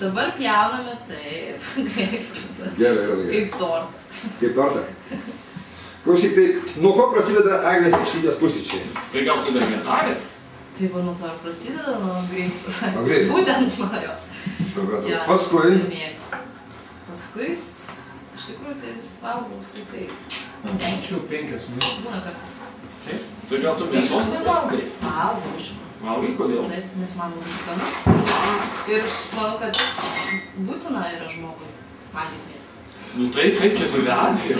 Dabar pjauname taip, greipfrutą. Gerai. Kaip tortą. Kaip tortą? Klausyk, tai nuo ko prasideda eglės vištynės pusryčiai? Tai gal tu dar vegetarė? Tai va nuo to ir prasideda, nuo greipfruto. Nuo greipfruto? Būtent nuo jo. Supratau. Paskui? Paskui, iš tikrųjų, tai valgau sveikai. Čia 5 minutės. Būna kartą. Taip. Tai gal tu mėsos nevalgai? Valgau, žinoma. Valgai, kodėl? Taip, nes man labai skanu. Ir aš manau, kad būtina yra žmogui valgyti mėsą. Nu taip, čia tu veganė.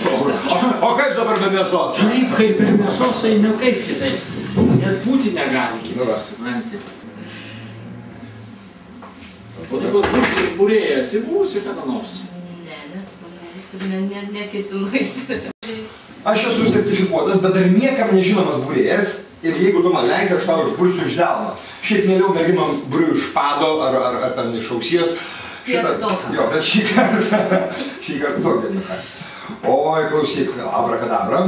O kaip dabar be mėsos? Taip, kaip ir mėsos, tai ne kaip kitaip. Net būti negali kitaip, supranti. O tu pas būrėją esi buvusi kada nors? Ne, nesu buvusi ir neketinu eiti. Aš esu sertifikuotas, bet dar niekam nežinomas būrėjas ir jeigu tu man leisi, aš tau išbursiu iš delno. Šiaip mieliau merginom būriu iš pado ar ten iš ausies. Tiek daug. Jo, bet šį kartą daug dalyką. Oi, klausyk, abrakadabra.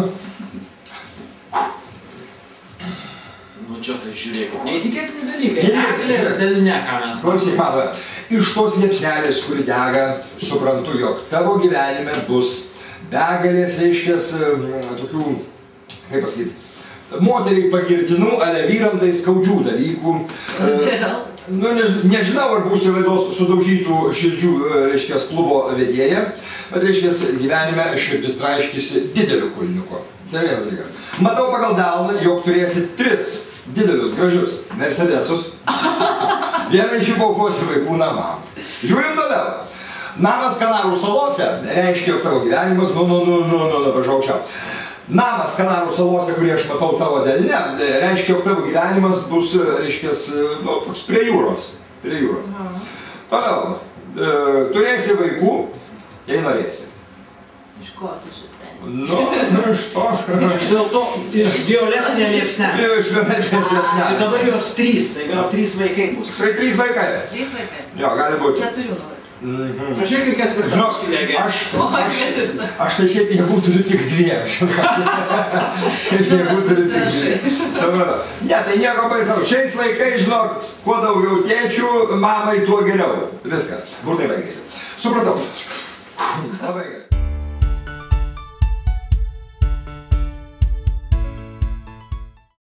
Nu čia tai žiūrėk, neįtikėtini dalykai. Eglės dalinė, ką mes. Klausyk, matome, iš tos liepsnelės, kuri dega, suprantu, jog tavo gyvenime bus begalės, reiškės, tokių, kaip pasakyti, moteriai pagirtinų, ale vyram tai skaudžių dalykų. Nu, nežinau, ar būsiu laidos sudaužytų širdžių, reiškės, klubo vedėja, bet, reiškės, gyvenime širdis traiškėsi dideliu kulniuku. Tai vienas dalykas. Matau pagal delną, jog turėsi 3 didelius, gražius Mercedesus. Vieną iš jų paukosi vaikų namams. Žiūrim toliau. Namas Kanarų salose reiškia, jog tavo gyvenimas, pažaukščiau. Namas Kanarų salose, kurį aš matau tavo delne, reiškia, jog tavo gyvenimas bus, reiškės, nu, toks prie jūros. Prie jūros. Toliau, turėsi vaikų, jei norėsi. Iš ko tu šis sprendži? Nu, iš to. Iš dėl to, iš violetinė liepsnelė. Iš violetinės Tai liepsnelės. dabar jos 3, tai gal 3 vaikai bus. Tai 3 vaikai. 3 vaikai. Jo, gali būti. 4 nori. Pažiūrėk, ir 4 užsidegė. Aš tai šiaip jėgų turiu tik 2, žinai. Šiaip jėgų turiu tik 2. Supratau. Ne, tai nieko baisau. Šiais laikais, žinok, kuo daugiau tėčių, mamai, tuo geriau. Viskas. Burnai baigėsi. Supratau. Labai gerai.